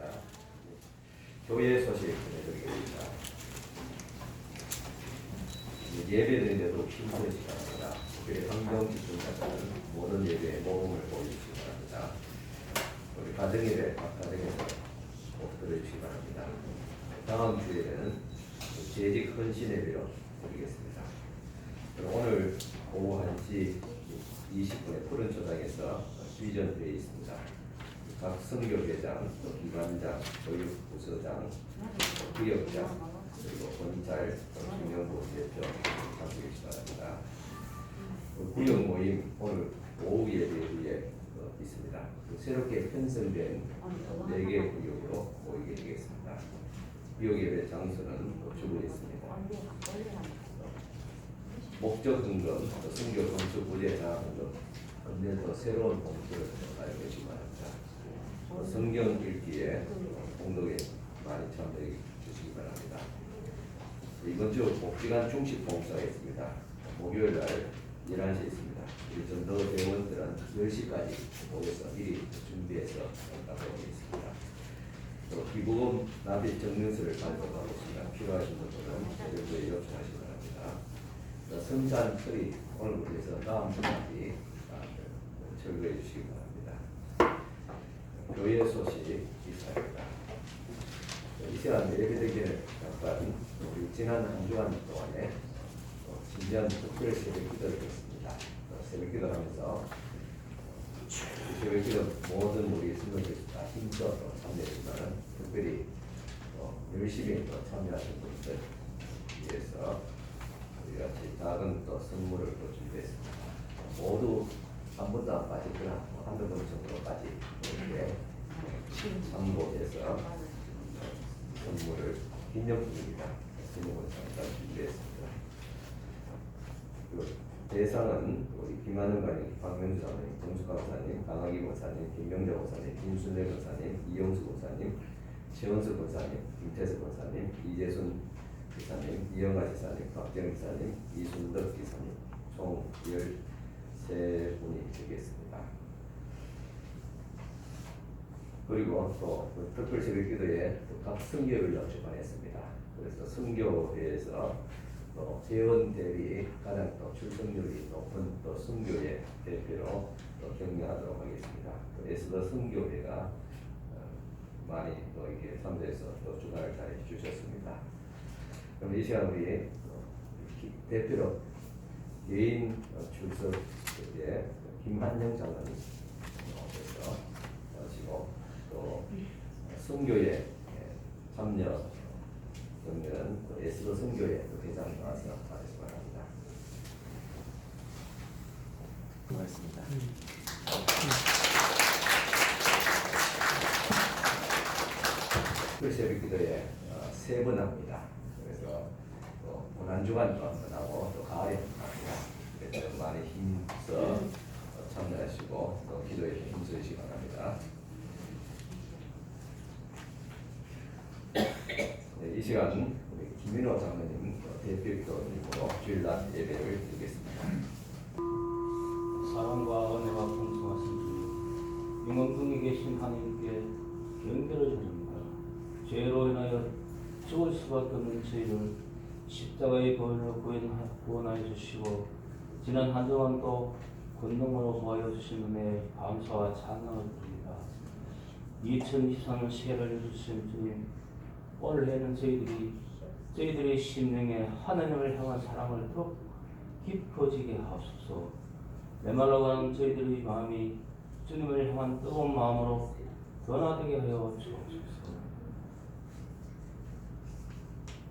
바랍니다. 교회 소식 전해드리겠습니다. 예배드리는데도 힘든 시간입니다. 교회 환경 집중자들은 모든 예배에 모범을 보여주시기 바랍니다. 우리 가정예배 각 가정에서 꼭 들어주시기 바랍니다. 다음 주에는 재직 헌신 예배로 드리겠습니다. 오늘 오후 1시 20분에 푸른 초장에서 비전회에 있습니다. 각 선교회장, 기관장, 교육부서장, 구역장, 그리고 본찰, 김영보 대표 참석해 주시기 바랍니다. 구역 모임 오늘 오후 예배에 있습니다. 새롭게 편성된 4개 구역으로 모이게 되겠습니다. 구역 예배 장소는 주부에 있습니다. 목적 등급, 선교 봉투 부재자 등급, 언제도 새로운 봉투를 알고 계시기 바랍니다. 성경 읽기에 공동에 많이 참여해 주시기 바랍니다. 이번 주 복지관 중식 봉사가 있습니다. 목요일 날 11시에 있습니다. 우리 전도 대원들은 10시까지 모여서 미리 준비해서 나가보겠습니다. 또 기부금 납입 증명서를 발급하고 있습니다. 필요하신 분들은 대표에 요청하시기 바랍니다. 성산 트리 오늘부터 다음 주까지 철거해 주시기 바랍니다. 교회 소식 있습니다. 이 시간 예배드리기 잠깐 우리 지난 한 주간 동안에 진지한 특별 새벽 기도를 했습니다. 새벽 기도를 하면서 새벽 기도 모든 우리 성도들이 다 힘써 참여했지만 특별히 열심히 참여하신 분들 위해서 우리가 작은 또 선물을 또 준비했습니다. 모두 한 번도 안 빠졌거나 한두 번 정도까지 이렇게 참고해서 선물을 기념품입니다. 기념을 잠깐 준비했습니다. 그 대상은 우리 김한은 관님, 박명주 장로님, 정숙 권사님, 강학기 권사님, 김명재 권사님, 김순례 권사님, 이영수 권사님, 최원수 권사님, 김태석 권사님, 이재순 기사님, 이영아 기사님, 박정 기사님, 이순덕 기사님, 총 13분이 되겠습니다. 그리고 또 특별 새벽 기도에 각 선교를 주관했습니다. 그래서 선교회에서 또 회원 대비 가장 또 출석률이 높은 또 선교회 대표로 또 경영하도록 하겠습니다. 에스더 선교회가 많이 또 이렇게 참여해서 또 주관을 잘 해주셨습니다. 그럼 이 시간 우리 대표로 개인 출석에 김한영 장로님 오셔서 하시고 또 선교회 참여 경력은 에스더 선교회 회장 나와서 하시기 바랍니다. 고맙습니다. 특별 새벽 기도에 3번 합니다. 그래서 또 고난주간 또 한번 하고 또 가을에 합니다. 그래서 많이 힘써 참여하시고 또 기도에 힘쓰시기 바랍니다. 네, 이 시간 우리 김민호 장로님 대표 기도님으로 주일날 예배를 드리겠습니다. 사랑과 은혜가 풍성하신 주님, 영원중에 계신 하나님께 경배를 드립니다. 죄로 인하여 죽을 수밖에 없는 저희를 십자가의 보혈로 구원하여 주시고 지난 한 주간 또 권능으로 모아여 주신 은혜에 감사와 찬양을 드립니다. 2023년 새해를 주신 주님, 올해는 저희들의 심령에 하나님을 향한 사랑을 더욱 깊어지게 하옵소서. 메말라가는 저희들의 마음이 주님을 향한 뜨거운 마음으로 변화되게 하여 주옵소서.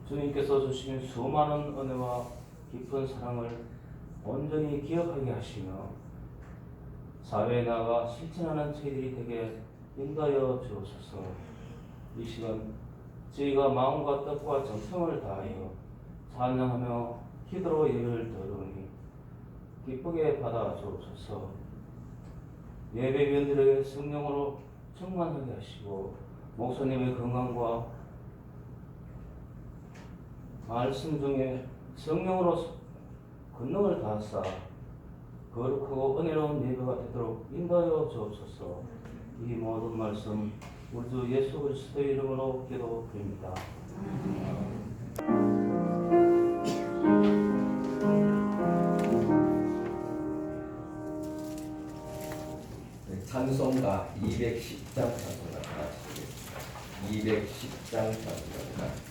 주님께서 주신 수많은 은혜와 깊은 사랑을 온전히 기억하게 하시며 사회에 나가 실천하는 저희들이 되게 인도하여 주옵소서. 이 시간 저희가 마음과 뜻과 정성을 다하여 찬양하며 기도로 예배를 드리니 기쁘게 받아 주옵소서. 예배위원들에게 성령으로 충만하게 하시고 목사님의 건강과 말씀 중에 성령으로 권능을 다하사 거룩하고 은혜로운 예배가 되도록 인도하여 주옵소서. 이 모든 말씀 우리 주 예수 그리스도의 이름으로 기도드립니다. 찬송가 210장 찬송가 같이 하겠습니다. 210장 찬송가.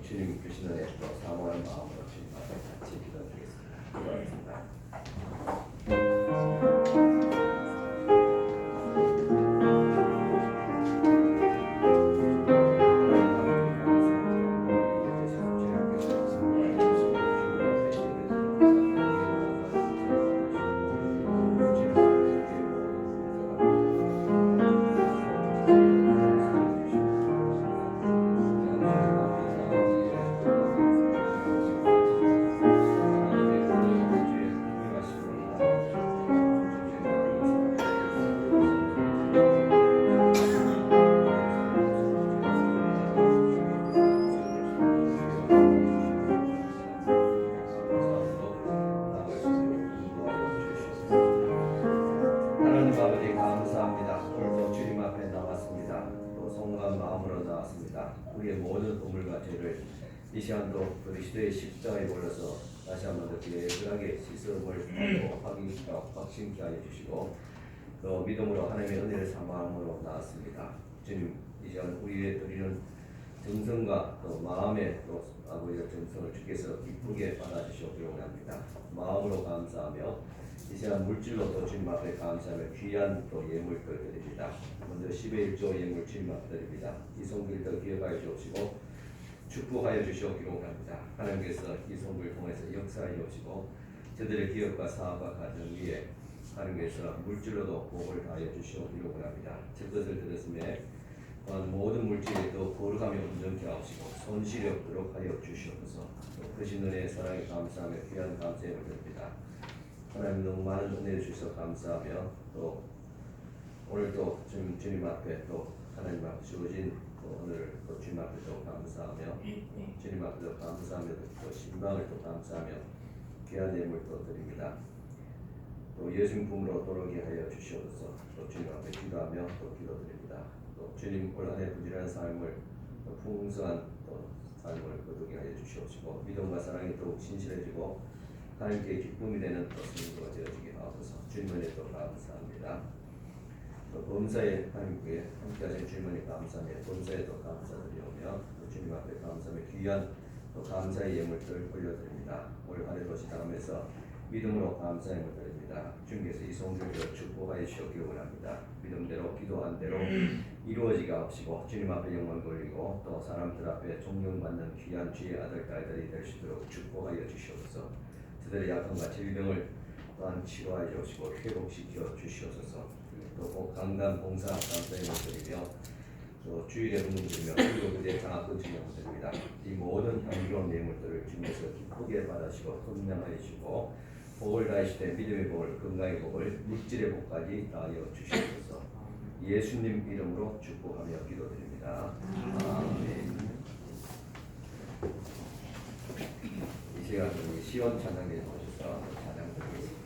주님 주시는 애 또 사모하는 마음으로 주님 앞에 같이 기도드리겠습니다. 아버지 감사합니다. 오늘도 주님 앞에 나왔습니다. 또 성공한 마음으로 나왔습니다. 우리의 모든 우물과 죄를 이 시간도 그리스도의 십자가에 올려서 다시 한번 더 깨끗하게 씻음을 하고 확신케 하여 주시고 또 믿음으로 하나님의 은혜를 사모함으로 나왔습니다. 주님 이 시간 우리의 드리는 정성과 또 마음의 또 아버지의 정성을 주께서 기쁘게 받아주시옵기를 원합니다. 마음으로 감사하며 이 시간 물질로 또 주님 앞에 감사하며 귀한 또 예물들 드립니다. 먼저 10의 1조 예물 주님 앞에 드립니다. 이 성길도 기억하여 주시고 축복하여 주시옵기를 원합니다. 하나님께서 이 성을 통해서 역사하여 주시고 저들의 기업과 사업과 가정 위에 하나님께서 물질로도 복을 다하여 주시옵기를 원합니다. 제 것을 들었음에 또한 모든 물질에 또 거룩하며 온전케 하시고 손실이 없도록 하여 주시옵소서. 크신 은혜의 사랑에 감사하며 귀한 감사의 드립니다. 하나님 너무 많은 은혜를 주셔서 감사하며 또 오늘 또 주님 앞에 또 하나님 앞에 주어진 또 오늘 또 주님 앞에 또 감사하며 주님 앞에 또 감사하며 또 신방을 또 감사하며 귀한 예물 또 드립니다. 또 예수님품으로 돌아오게 하여 주시옵소서. 또 주님 앞에 기도하며 또 기도드립니다. 또 주님 올 한해 부지런한 삶을 또 풍성한 또 삶을 거두게 하여 주시옵시고 믿음과 사랑이 더욱 신실해지고 하나님께 기쁨이 되는 또 성도가 되어지게 하옵소서. 주님 은혜 또 감사합니다. 또 범사에 하나님께 함께하신 주님의 감사며 범사에도 감사드리오며 또 주님 앞에 감사하며 귀한 또 감사의 예물들 올려드립니다. 올 한해도 지나가면서 믿음으로 감사의 예물 드립니다. 주님께서 이 성도를 축복하여 주시기 원합니다. 믿음대로 기도한 대로 이루어지게 하시고 주님 앞에 영광 돌리고 또 사람들 앞에 존경받는 귀한 주의 아들 딸들이 될 수 있도록 축복하여 주시옵소서. 그들의 약함과 질병을 또한 치료하여 주시고 회복시켜 주시옵소서. 또 강단 봉사 감사의 예물드리며 또 주일에 헌금드리며 그리고 그들의 장학금 증명드립니다. 이 모든 향기로운 예물들을 주님께서 기쁘게 받으시고 헌명하여 주시고 복을 다하시되 믿음의 복을 건강의 복을 물질의 복까지 다하여 주시옵소서. 예수님 이름으로 축복하며 기도드립니다. 아멘. 이 시간 우리 시원 찬양에 모셔서 찬양 드리겠습니다.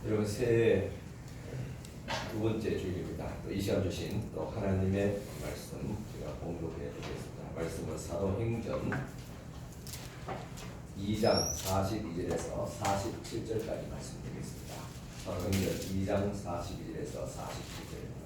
여러분 새해 두 번째 주일입니다. 또 이 시간 주신 또 하나님의 말씀 제가 봉독해 드리겠습니다. 말씀은 사도행전 2장 42절에서 47절까지 말씀드리겠습니다. 사도행전 2장 42절에서 47절입니다.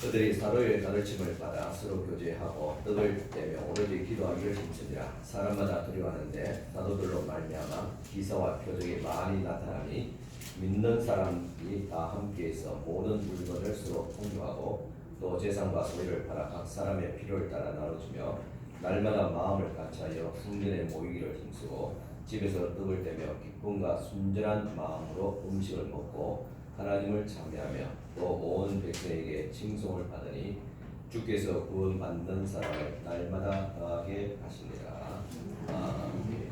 그들이 사도의 가르침을 받아 서로 교제하고 떡을 떼며 오로지 기도하기를 힘쓰니라. 사람마다 두려워하는데 사도들로 말미암아 기사와 표적이 많이 나타나니 믿는 사람이 다 함께해서 모든 물건을 서로 공유하고 또 재산과 소유를 팔아 각 사람의 필요를 따라 나눠주며 날마다 마음을 같이하여 성전에 모이기를 힘쓰고 집에서 떡을 떼며 기쁨과 순전한 마음으로 음식을 먹고 하나님을 찬미하며 또 온 백성에게 칭송을 받으니 주께서 구원 받는 사람을 날마다 더하게 하시니라. 아멘.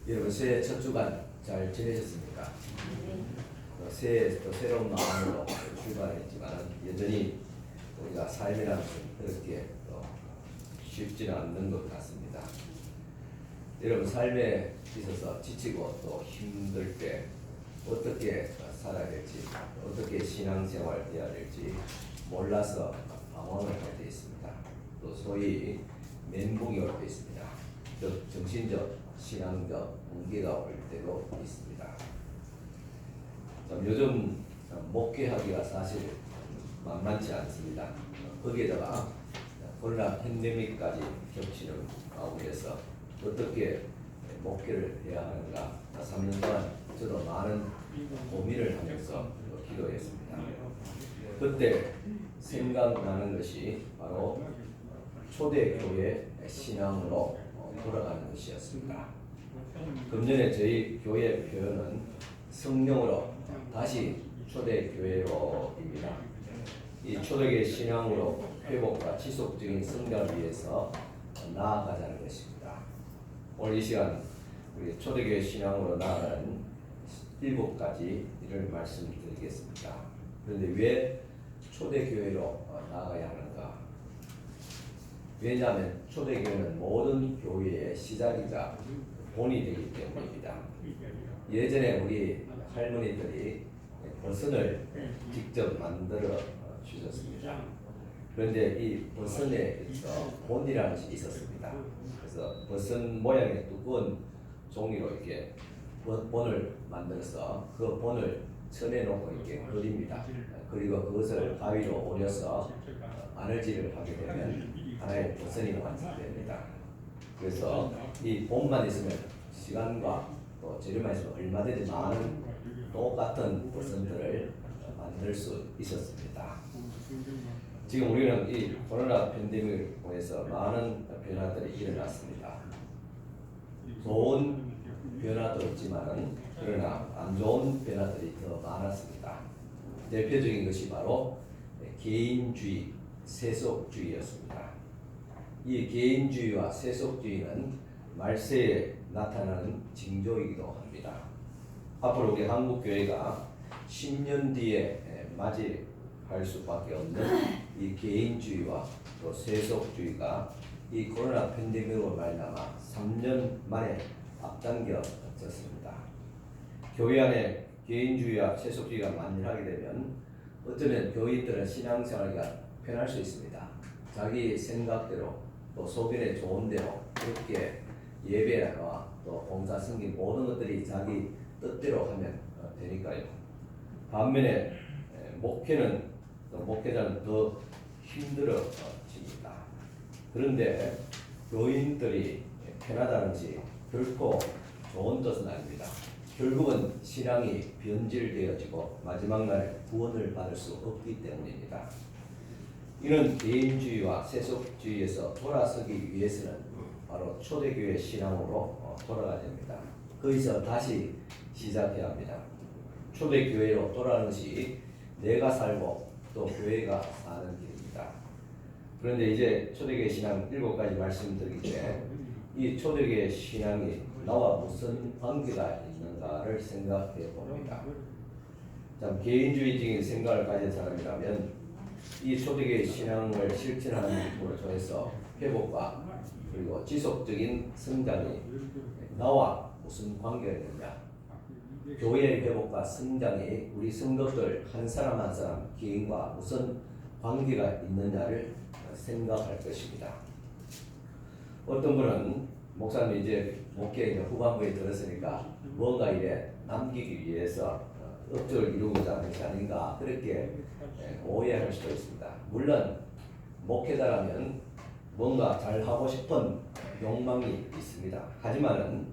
여러분 새해 첫 주간 잘 지내셨습니까? 새해 또 새로운 마음으로 출발했지만 여전히 우리가 삶이라는 것은 그렇게 쉽지는 않는 것 같습니다. 여러분 삶에 있어서 지치고 또 힘들 때 어떻게 살아야 될지, 어떻게 신앙생활 해야 될지 몰라서 방황을 할 때 있습니다. 또 소위 멘붕이 올 때 있습니다. 즉 정신적, 신앙적 붕괴가 올 때도 있습니다. 요즘 목회하기가 사실 만만치 않습니다. 거기에다가 코로나 팬데믹까지 겹치는 가운데서 어떻게 목회를 해야 하는가 3년 동안 저도 많은 고민을 하면서 기도했습니다. 그때 생각나는 것이 바로 초대교회 신앙으로 돌아가는 것이었습니다. 금년에 저희 교회 표현은 성령으로 다시 초대교회로입니다. 이 초대교회 신앙으로 회복과 지속적인 성장을 위해서 나아가자는 것입니다. 오늘 이 시간 우리 초대교회 신앙으로 나아가는 7가지 일을 말씀드리겠습니다. 그런데 왜 초대교회로 나아가야 하는가? 왜냐하면 초대교회는 모든 교회의 시작이자 본이 되기 때문입니다. 예전에 우리 할머니들이 버선을 직접 만들어 주셨습니다. 그런데 이 버선에 본이라는 것이 있었습니다. 그래서 버선 모양의 두꺼운 종이로 이렇게 본을 만들어서 그 본을 쳐내놓고 이렇게 그립니다. 그리고 그것을 가위로 오려서 바늘질을 하게 되면 하나의 버선이 완성됩니다. 그래서 이 본만 있으면 시간과 또 재료만 있으면 얼마든지 많은 똑같은 버선들을 만들 수 있었습니다. 지금 우리는 이 코로나 팬데믹을 통해서 많은 변화들이 일어났습니다. 좋은 변화도 있지만 그러나 안 좋은 변화들이 더 많았습니다. 대표적인 것이 바로 개인주의, 세속주의였습니다. 이 개인주의와 세속주의는 말세에 나타나는 징조이기도 합니다. 앞으로 우리 한국교회가 10년 뒤에 맞이할 수밖에 없는 이 개인주의와 또 세속주의가 이 코로나 팬데믹으로 말미암아 3년 만에 앞당겨졌습니다. 교회 안에 개인주의와 세속주의가 만연하게 되면 어쩌면 교인들은 신앙생활이 편할 수 있습니다. 자기 생각대로 또 소견에 좋은 대로 그렇게 예배와 또 봉사 승기 모든 것들이 자기 뜻대로 하면 되니까요. 반면에 목회는 또 목회자는 더 힘들어집니다. 그런데 교인들이 편하다는 것이 결코 좋은 뜻은 아닙니다. 결국은 신앙이 변질되어지고 마지막 날에 구원을 받을 수 없기 때문입니다. 이는 개인주의와 세속주의에서 돌아서기 위해서는 바로 초대교회 신앙으로 돌아가야 됩니다. 거기서 다시 시작해야 합니다. 초대교회로 돌아가는 것이 내가 살고 또 교회가 사는 길입니다. 그런데 이제 초대교회 신앙 7가지 말씀드리기 전에 이 초대교회 신앙이 나와 무슨 관계가 있는가를 생각해 봅니다. 참 개인주의적인 생각을 가진 사람이라면 이 초대교회 신앙을 실천하는 것으로 통해서 회복과 그리고 지속적인 성장이 나와 무슨 관계가 있느냐? 교회의 회복과 성장이 우리 성도들 한 사람 한 사람 개인과 무슨 관계가 있느냐를 생각할 것입니다. 어떤 분은 목사님 이제 목회 후반부에 들었으니까 뭔가 이래 남기기 위해서 업적을 이루고자 하는 것이 아닌가 그렇게 오해할 수도 있습니다. 물론 목회자라면 뭔가 잘하고 싶은 욕망이 있습니다. 하지만은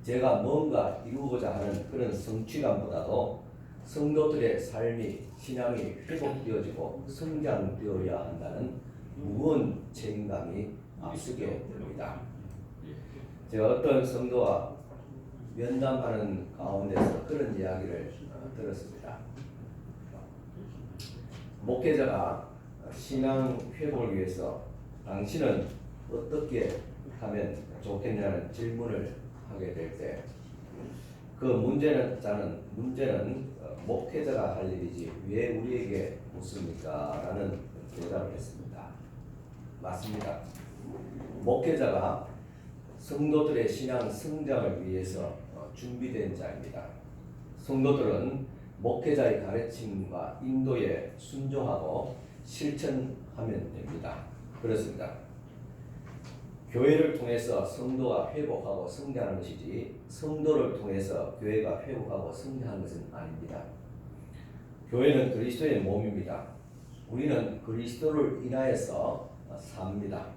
제가 뭔가 이루고자 하는 그런 성취감보다도 성도들의 삶이 신앙이 회복되어지고 성장되어야 한다는 무거운 책임감이 앞서게 됩니다. 제가 어떤 성도와 면담하는 가운데서 그런 이야기를 들었습니다. 목회자가 신앙 회복을 위해서 당신은 어떻게 하면 좋겠냐는 질문을 하게 될 때 그 문제는 목회자가 할 일이지 왜 우리에게 묻습니까? 라는 대답을 했습니다. 맞습니다. 목회자가 성도들의 신앙 성장을 위해서 준비된 자입니다. 성도들은 목회자의 가르침과 인도에 순종하고 실천하면 됩니다. 그렇습니다. 교회를 통해서 성도가 회복하고 성장하는 것이지 성도를 통해서 교회가 회복하고 성장하는 것은 아닙니다. 교회는 그리스도의 몸입니다. 우리는 그리스도를 인하여서 삽니다.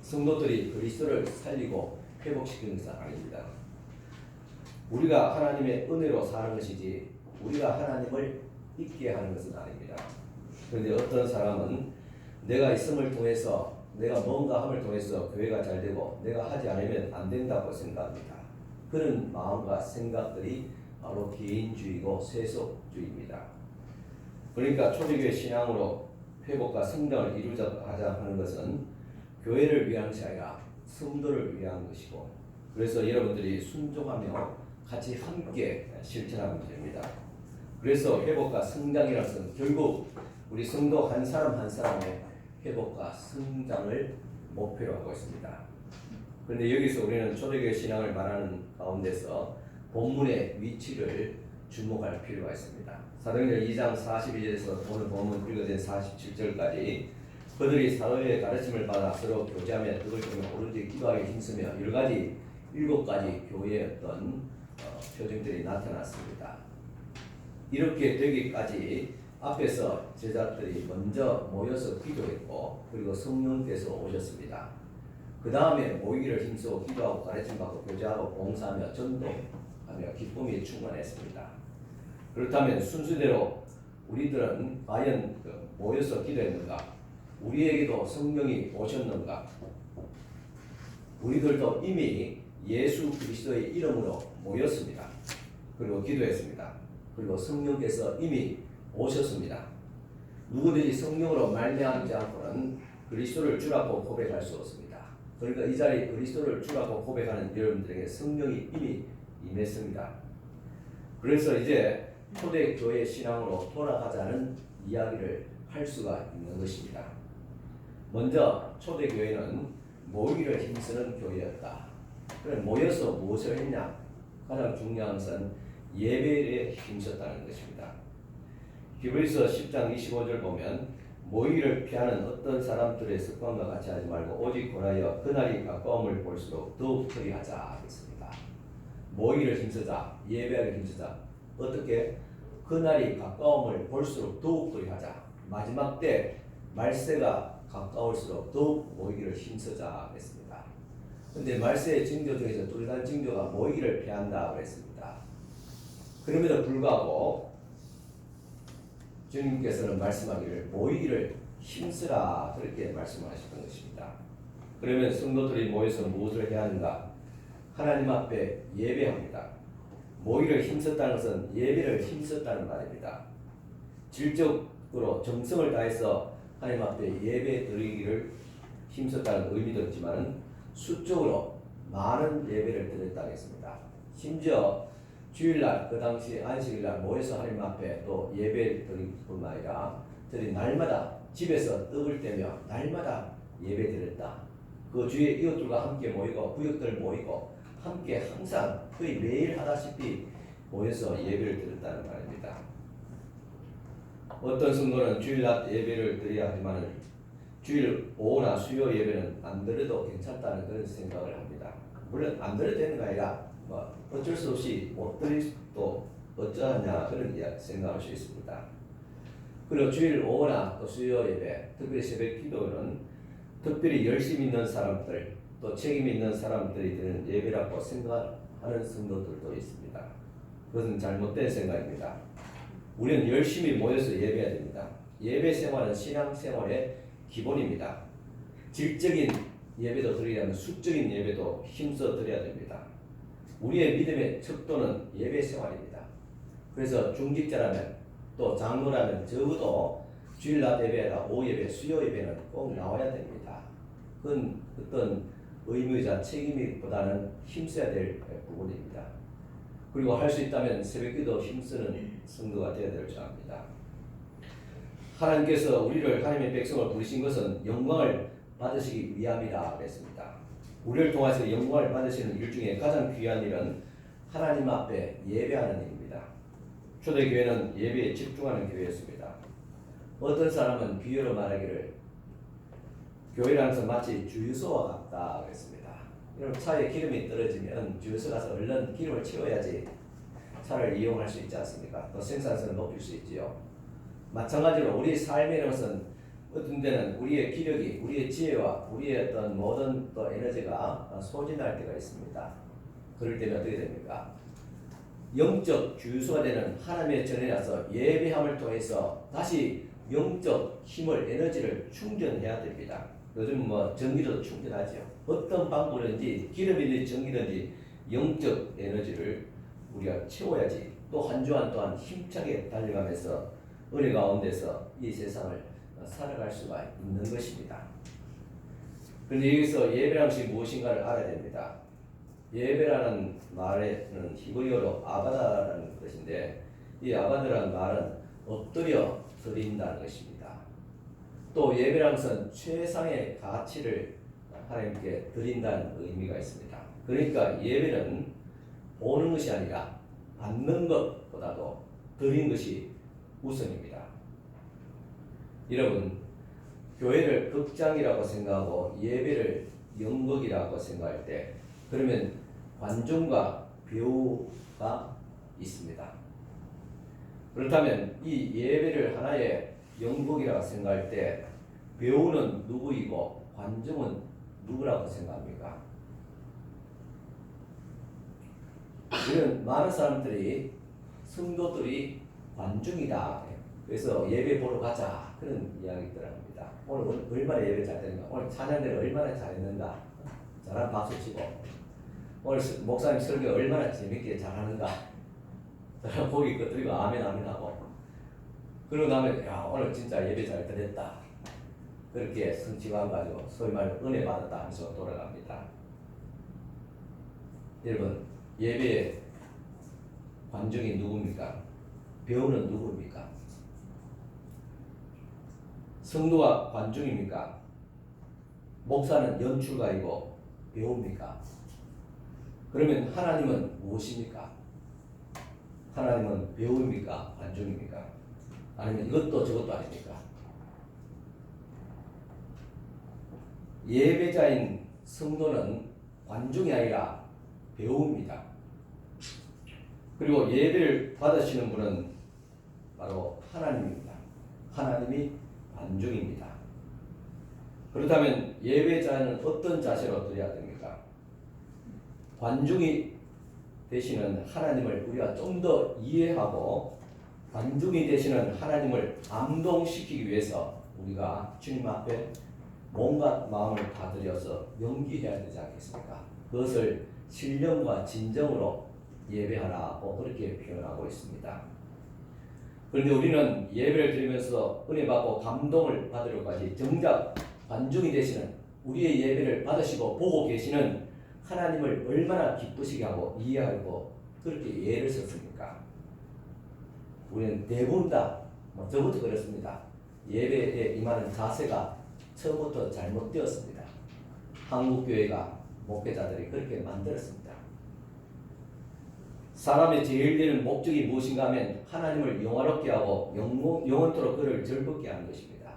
성도들이 그리스도를 살리고 회복시키는 것은 아닙니다. 우리가 하나님의 은혜로 사는 것이지 우리가 하나님을 잊게 하는 것은 아닙니다. 그런데 어떤 사람은 내가 있음을 통해서 내가 뭔가 함을 통해서 교회가 잘 되고 내가 하지 않으면 안 된다고 생각합니다. 그런 마음과 생각들이 바로 개인주의고 세속주의입니다. 그러니까 초대교회 신앙으로 회복과 성장을 이루자 하는 것은 교회를 위한 것이 아니라 성도를 위한 것이고 그래서 여러분들이 순종하며 같이 함께 실천하면 됩니다. 그래서 회복과 성장이라는 것은 결국 우리 성도 한 사람 한 사람의 회복과 성장을 목표로 하고 있습니다. 그런데 여기서 우리는 초대교회 신앙을 말하는 가운데서 본문의 위치를 주목할 필요가 있습니다. 사도행전 2장 42절에서 오늘 본문 읽어진 47절까지 그들이 사도의 가르침을 받아 서로 교제하며 그걸 통해 오른지 기도하기 힘쓰며 7가지 교회의 어떤 표정들이 나타났습니다. 이렇게 되기까지 앞에서 제자들이 먼저 모여서 기도했고 그리고 성령께서 오셨습니다. 그 다음에 모이기를 힘쓰고 기도하고 가르침받고 교제하고 봉사하며 전도하며 기쁨이 충만했습니다. 그렇다면 순수대로 우리들은 과연 모여서 기도했는가? 우리에게도 성령이 오셨는가? 우리들도 이미 예수 그리스도의 이름으로 모였습니다. 그리고 기도했습니다. 그리고 성령께서 이미 오셨습니다. 누구든지 성령으로 말미암지 않고는 그리스도를 주라고 고백할 수 없습니다. 그러니까 이 자리에 그리스도를 주라고 고백하는 여러분들에게 성령이 이미 임했습니다. 그래서 이제 초대교회 신앙으로 돌아가자는 이야기를 할 수가 있는 것입니다. 먼저 초대교회는 모이기를 힘쓰는 교회였다. 그럼 모여서 무엇을 했냐? 가장 중요한 것은 예배에 힘썼다는 것입니다. 히브리서 10장 25절 보면 모이기를 피하는 어떤 사람들의 습관과 같이 하지 말고 오직 권하여 그날이 가까움을 볼수록 더욱 그리하자 했습니다. 모이기를 힘쓰자, 예배하기를 힘쓰자. 어떻게? 그날이 가까움을 볼수록 더욱 그리하자. 마지막 때 말세가 가까울수록 더욱 모이기를 힘쓰자 했습니다. 그런데 말세의 징조 중에서 뚜렷한 징조가 모이기를 피한다 그랬습니다. 그럼에도 불구하고 주님께서는 말씀하기를 모이기를 힘쓰라 그렇게 말씀하셨던 것입니다. 그러면 성도들이 모여서 무엇을 해야 하는가? 하나님 앞에 예배합니다. 모이기를 힘썼다는 것은 예배를 힘썼다는 말입니다. 질적으로 정성을 다해서 하나님 앞에 예배 드리기를 힘썼다는 의미도 있지만 수적으로 많은 예배를 드렸다고 했습니다. 심지어 주일날 그 당시 안식일날 모여서 하나님 앞에 또 예배 드릴 뿐만 아니라 저희 날마다 집에서 떡을 떼며 날마다 예배 드렸다. 그 주위에 이웃들과 함께 모이고 구역들 모이고 함께 항상 거의 매일 하다시피 모여서 예배를 드렸다는 말입니다. 어떤 성도는 주일날 예배를 드려야 하지만 주일 오후나 수요 예배는 안 드려도 괜찮다는 그런 생각을 합니다. 물론 안 드려도 되는 게 아니라 어쩔 수 없이 못 드리도 어쩌냐 그런 생각할 수 있습니다. 그리고 주일 오후나 또 수요 예배, 특별히 새벽 기도는 특별히 열심히 있는 사람들 또 책임 있는 사람들이 드리는 예배라고 생각하는 성도들도 있습니다. 그것은 잘못된 생각입니다. 우리는 열심히 모여서 예배해야 됩니다. 예배 생활은 신앙 생활의 기본입니다. 질적인 예배도 드리려면 수적인 예배도 힘써 드려야 됩니다. 우리의 믿음의 척도는 예배 생활입니다. 그래서 중직자라면 또 장로라면 적어도 주일 낮 예배나 오후 예배, 수요 예배는 꼭 나와야 됩니다. 그건 어떤 의무이자 책임이보다는 힘써야 될 부분입니다. 그리고 할 수 있다면 새벽기도 힘쓰는 성도가 되어야 될 줄 압니다. 하나님께서 우리를 하나님의 백성을 부르신 것은 영광을 받으시기 위함이라 그랬습니다. 우리를 통해서 영광을 받으시는 일 중에 가장 귀한 일은 하나님 앞에 예배하는 일입니다. 초대교회는 예배에 집중하는 교회였습니다. 어떤 사람은 비유로 말하기를 교회라는 것은 마치 주유소와 같다 그랬습니다. 여러분 차에 기름이 떨어지면 주유소 가서 얼른 기름을 채워야지 차를 이용할 수 있지 않습니까? 또 생산성을 높일 수 있지요. 마찬가지로 우리 삶이라는 것은 어떤 때는 우리의 기력이, 우리의 지혜와 우리의 어떤 모든 또 에너지가 소진할 때가 있습니다. 그럴 때는 어떻게 됩니까? 영적 주유소가 되는 하나님의 전에 나서 예배함을 통해서 다시 영적 힘을, 에너지를 충전해야 됩니다. 요즘 뭐 전기도 충전하죠. 어떤 방법이든지 기름이든지 전기든지 영적 에너지를 우리가 채워야지 또 한 주한 또한 힘차게 달려가면서 은혜 가운데서 이 세상을 살아갈 수가 있는 것입니다. 그런데 여기서 예배라는 것이 무엇인가를 알아야 됩니다. 예배라는 말에는 히브리어로 아바다라는 것인데 이 아바다라는 말은 엎드려 드린다는 것입니다. 또 예배라는 것은 최상의 가치를 하나님께 드린다는 의미가 있습니다. 그러니까 예배는 보는 것이 아니라 받는 것보다도 드린 것이 우선입니다. 여러분, 교회를 극장이라고 생각하고 예배를 연극이라고 생각할 때 그러면 관중과 배우가 있습니다. 그렇다면 이 예배를 하나의 연극이라고 생각할 때 배우는 누구이고 관중은 누구라고 생각합니까? 이런 많은 사람들이 성도들이 관중이다. 그래서 예배 보러 가자 그런 이야기들 합니다. 오늘 얼마나 예배 잘 되는가, 오늘 찬양대를 얼마나 잘했는가, 잘한 박수 치고, 오늘 목사님 설교 얼마나 재밌게 잘하는가, 저랑 고기 끄트리고 아멘 아멘 하고, 그러고 나면 야 오늘 진짜 예배 잘 드렸다 그렇게 성취감 가지고 소위 말하는 은혜 받았다 하면서 돌아갑니다. 여러분, 예배의 관중이 누굽니까? 배우는 누구입니까? 성도가 관중입니까? 목사는 연출가이고 배우입니까? 그러면 하나님은 무엇입니까? 하나님은 배우입니까? 관중입니까? 아니면 이것도 저것도 아닙니까? 예배자인 성도는 관중이 아니라 배우입니다. 그리고 예배를 받으시는 분은 바로 하나님입니다. 하나님이 관중입니다. 그렇다면 예배자는 어떤 자세로 드려야 됩니까? 관중이 되시는 하나님을 우리가 좀 더 이해하고 관중이 되시는 하나님을 감동시키기 위해서 우리가 주님 앞에 온갖 마음을 다 들여서 연기해야 되지 않겠습니까? 그것을 신령과 진정으로 예배하라고 그렇게 표현하고 있습니다. 그런데 우리는 예배를 드리면서 은혜 받고 감동을 받으려까지 정작 관중이 되시는 우리의 예배를 받으시고 보고 계시는 하나님을 얼마나 기쁘시게 하고 이해하고 그렇게 예를 썼습니까? 우리는 대부분 다 저부터 그렇습니다. 예배에 임하는 자세가 처음부터 잘못되었습니다. 한국교회가 목회자들이 그렇게 만들었습니다. 사람의 제일 되는 목적이 무엇인가 하면 하나님을 영화롭게 하고 영원토록 그를 즐겁게 하는 것입니다.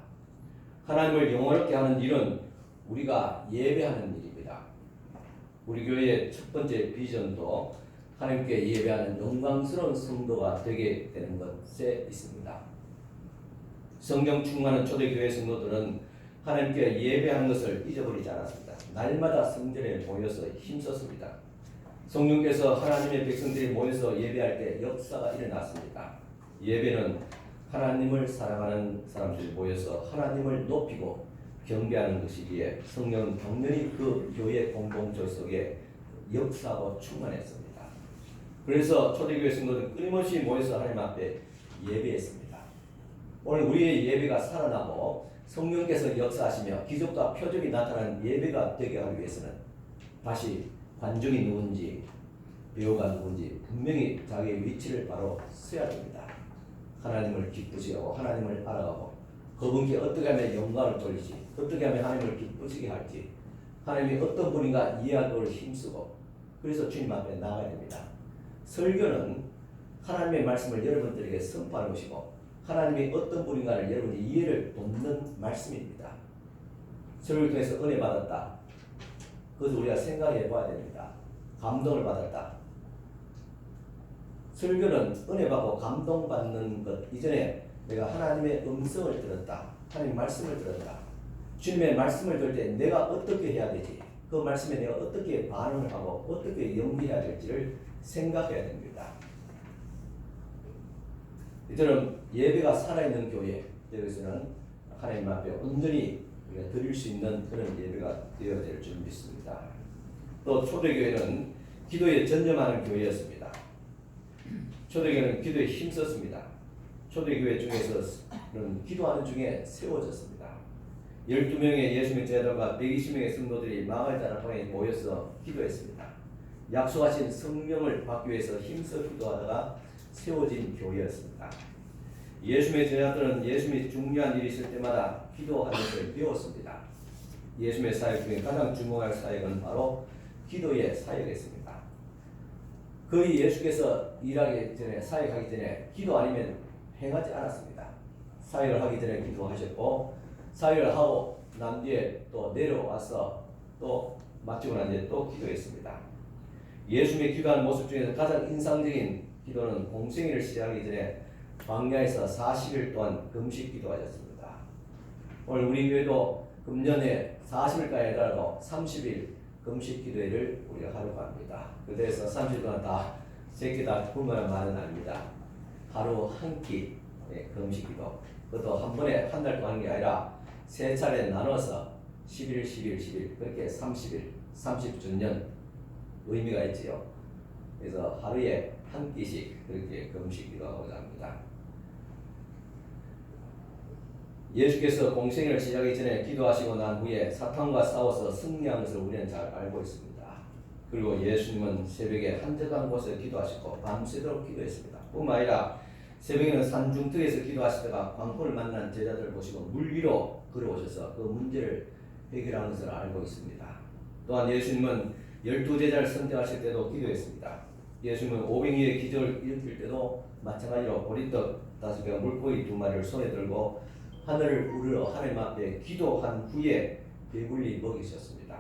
하나님을 영화롭게 하는 일은 우리가 예배하는 일입니다. 우리 교회의 첫 번째 비전도 하나님께 예배하는 영광스러운 성도가 되게 되는 것에 있습니다. 성령 충만한 초대교회 성도들은 하나님께 예배하는 것을 잊어버리지 않았습니다. 날마다 성전에 모여서 힘썼습니다. 성령께서 하나님의 백성들이 모여서 예배할 때 역사가 일어났습니다. 예배는 하나님을 사랑하는 사람들이 모여서 하나님을 높이고 경배하는 것이기에 성령은 당연히 그 교회 공동체 속에 역사하고 충만했습니다. 그래서 초대교회 성도들은 끊임없이 모여서 하나님 앞에 예배했습니다. 오늘 우리의 예배가 살아나고 성령께서 역사하시며 기적과 표적이 나타나는 예배가 되게 하기 위해서는 다시 관중이 누군지 배우가 누군지 분명히 자기의 위치를 바로 써야 됩니다. 하나님을 기쁘시게 하고 하나님을 알아가고 그분께 어떻게 하면 영광을 돌리지, 어떻게 하면 하나님을 기쁘시게 할지, 하나님이 어떤 분인가 이해하도록 힘쓰고 그래서 주님 앞에 나가야 됩니다. 설교는 하나님의 말씀을 여러분들에게 선포하는 것이고 하나님이 어떤 분인가를 여러분이 이해를 돕는 말씀입니다. 설교를 통해서 은혜 받았다. 그것을 우리가 생각해 봐야 됩니다. 감동을 받았다. 설교는 은혜 받고 감동받는 것 이전에 내가 하나님의 음성을 들었다. 하나님의 말씀을 들었다. 주님의 말씀을 들을 때 내가 어떻게 해야 되지? 그 말씀에 내가 어떻게 반응을 하고 어떻게 연기해야 될지를 생각해야 됩니다. 이처럼 예배가 살아있는 교회, 여기서는 하나님 앞에 온전히 우리가 드릴 수 있는 그런 예배가 되어야 될 줄 믿습니다. 또 초대교회는 기도에 전념하는 교회였습니다. 초대교회는 기도에 힘썼습니다. 초대교회 중에서는 기도하는 중에 세워졌습니다. 12명의 예수님의 제자들과 120명의 성도들이 마을 다락방에 모여서 기도했습니다. 약속하신 성령을 받기 위해서 힘써 기도하다가 세워진 교회였습니다. 예수님의 제자들은 예수님이 중요한 일이 있을 때마다 기도하는 것을 배웠습니다. 예수님의 사역 중에 가장 주목할 사역은 바로 기도의 사역이었습니다. 거의 예수께서 일하기 전에 사역하기 전에 기도 아니면 행하지 않았습니다. 사역을 하기 전에 기도하셨고 사역을 하고 난 뒤에 또 내려와서 또 마치고 난 뒤에 또 기도했습니다. 예수님의 기도하는 모습 중에서 가장 인상적인 기도는 공생애를 시작하기 전에 광야에서 40일 동안 금식 기도하셨습니다. 오늘 우리 교회도 금년에 40일까지 해달라고 30일 금식 기도회를 우리가 하려고 합니다. 그래서 30일 동안 다 세끼 다 굶어야 말은 아닙니다. 하루 한 끼 금식 기도. 그것도 한 번에 한 달 동안 하는 게 아니라 세 차례 나눠서 11일, 11일, 11일 그렇게 30일, 30주년 의미가 있지요. 그래서 하루에 한 끼씩 그렇게 금식 기도하고자 합니다. 예수께서 공생애를 시작하기 전에 기도하시고 난 후에 사탄과 싸워서 승리한 것을 우리는 잘 알고 있습니다. 그리고 예수님은 새벽에 한적한 곳에서 기도하시고 밤새도록 기도했습니다. 뿐만 아니라 새벽에는 산중턱에서 기도하시다가 광포를 만난 제자들을 보시고 물 위로 걸어오셔서 그 문제를 해결하는 것을 알고 있습니다. 또한 예수님은 12제자를 선택하실 때도 기도했습니다. 예수님은 오병이의 기적을 일으킬 때도 마찬가지로 보리떡 5개와 물고기 2마리를 손에 들고 하늘을 우러러 하나님 앞에 기도한 후에 배불리 먹이셨습니다.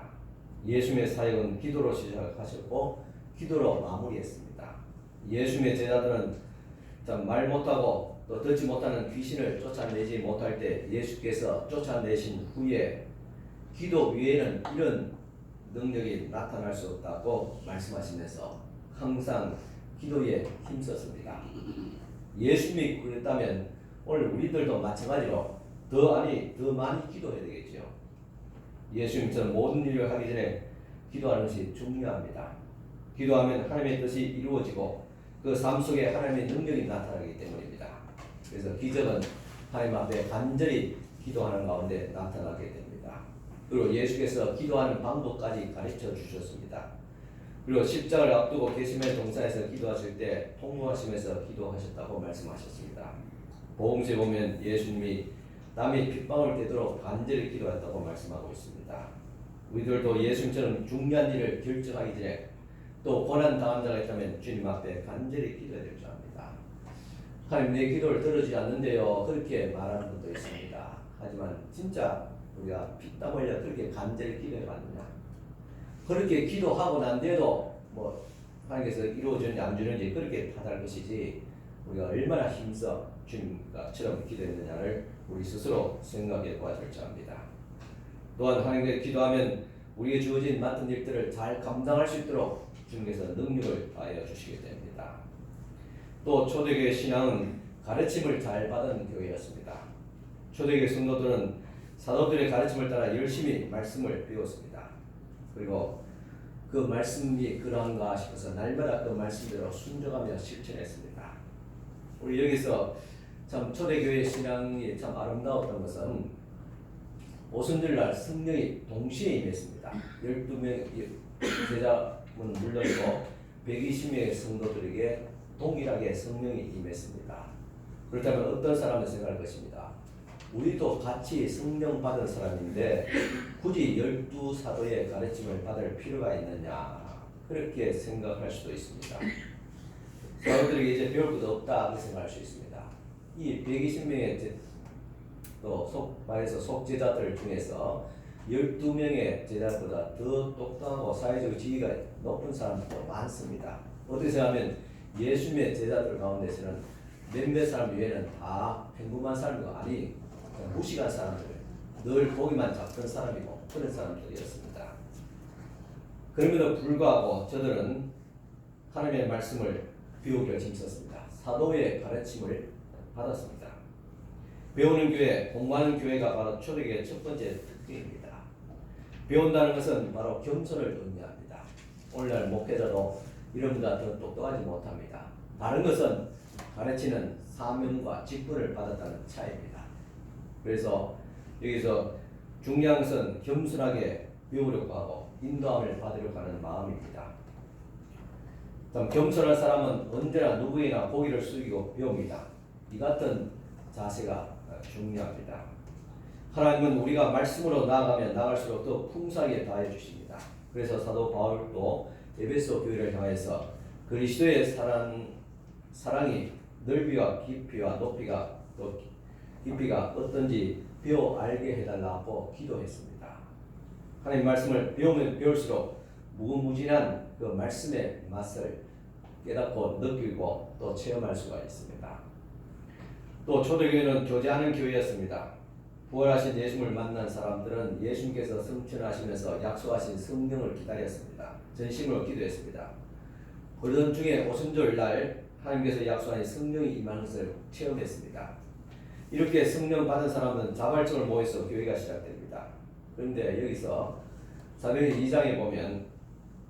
예수님의 사역은 기도로 시작하셨고 기도로 마무리했습니다. 예수님의 제자들은 말 못하고 또 듣지 못하는 귀신을 쫓아내지 못할 때 예수께서 쫓아내신 후에 기도 외에는 이런 능력이 나타날 수 없다고 말씀하시면서 항상 기도에 힘썼습니다. 예수님이 그랬다면 오늘 우리들도 마찬가지로 더 많이 기도해야 되겠죠. 예수님처럼 모든 일을 하기 전에 기도하는 것이 중요합니다. 기도하면 하나님의 뜻이 이루어지고 그 삶 속에 하나님의 능력이 나타나기 때문입니다. 그래서 기적은 하나님 앞에 간절히 기도하는 가운데 나타나게 됩니다. 그리고 예수께서 기도하는 방법까지 가르쳐 주셨습니다. 그리고 십자가를 앞두고 게세마네 동산에서 기도하실 때 통곡하시면서 기도하셨다고 말씀하셨습니다. 복음서에 보면 예수님이 땀이 핏방울 되도록 간절히 기도했다고 말씀하고 있습니다. 우리들도 예수님처럼 중요한 일을 결정하기 전에 또 고난 당한 자가 있다면 주님 앞에 간절히 기도해야 될 줄 압니다. 하나님 내 기도를 들어주지 않는데요. 그렇게 말하는 분도 있습니다. 하지만 진짜 우리가 피땀 흘려 그렇게 간절히 기도해 봤느냐? 그렇게 기도하고 난 뒤에도 하나님께서 이루어주는지 안 주는지 그렇게 받을 것이지 우리가 얼마나 힘써 주님처럼 기도했느냐를 우리 스스로 생각해 보아야 될 줄 압니다. 또한 하나님께 기도하면 우리에게 주어진 맡은 일들을 잘 감당할 수 있도록 주님께서 능력을 더하여 주시게 됩니다. 또 초대교회 신앙은 가르침을 잘 받은 교회였습니다. 초대교회 성도들은 사도들의 가르침을 따라 열심히 말씀을 배웠습니다. 그리고 그 말씀이 그러한가 싶어서 날마다 그 말씀대로 순종하며 실천했습니다. 우리 여기서 참 초대교회 신앙이 참 아름다웠던 것은 오순절날 성령이 동시에 임했습니다. 12명 제자는 물론이고 120명의 성도들에게 동일하게 성령이 임했습니다. 그렇다면 어떤 사람은 생각할 것입니다. 우리도 같이 성령 받은 사람인데 굳이 12사도의 가르침을 받을 필요가 있느냐, 그렇게 생각할 수도 있습니다. 사도들에게 이제 배울 것도 없다, 그렇게 생각할 수 있습니다. 이 120명의 말해서 속제자들 중에서 12명의 제자보다 더 똑똑하고 사회적 지위가 높은 사람들도 많습니다. 어떻게 생각하면 예수님의 제자들 가운데서는 몇몇 사람 외에는 다 평범한 사람이 아니 무식한 사람들, 늘 보기만 잡던 사람이고 그런 사람들이었습니다. 그럼에도 불구하고 저들은 하나님의 말씀을 배우기를 힘썼습니다. 사도의 가르침을 받았습니다. 배우는 교회, 공부하는 교회가 바로 초대교회의 첫 번째 특징입니다. 배운다는 것은 바로 겸손을 의미합니다. 오늘날 목회자도 이런 분보다 더 똑똑하지 못합니다. 다른 것은 가르치는 사명과 직분을 받았다는 차이입니다. 그래서 여기서 중요한 것은 겸손하게 배우려고 하고 인도함을 받으려고 하는 마음입니다. 겸손한 사람은 언제나 누구에나 고개를 숙이고 배웁니다. 이 같은 자세가 중요합니다. 하나님은 우리가 말씀으로 나아가면 나갈수록 더 풍성하게 다해 주십니다. 그래서 사도 바울도 에베소 교회를 향해서 그리스도의 사랑이 넓이와 깊이와 높이가 또 깊이가 어떤지 배워 알게 해달라고 기도했습니다. 하나님 말씀을 배우면 배울수록 무궁무진한 그 말씀의 맛을 깨닫고 느끼고 또 체험할 수가 있습니다. 또 초대교회는 교제하는 교회였습니다. 부활하신 예수님을 만난 사람들은 예수님께서 승천하시면서 약속하신 성령을 기다렸습니다. 전심으로 기도했습니다. 그러던 중에 오순절 날 하나님께서 약속하신 성령이 임하는 것을 체험했습니다. 이렇게 성령 받은 사람은 자발적으로 모여서 교회가 시작됩니다. 그런데 여기서 사도행전 2장에 보면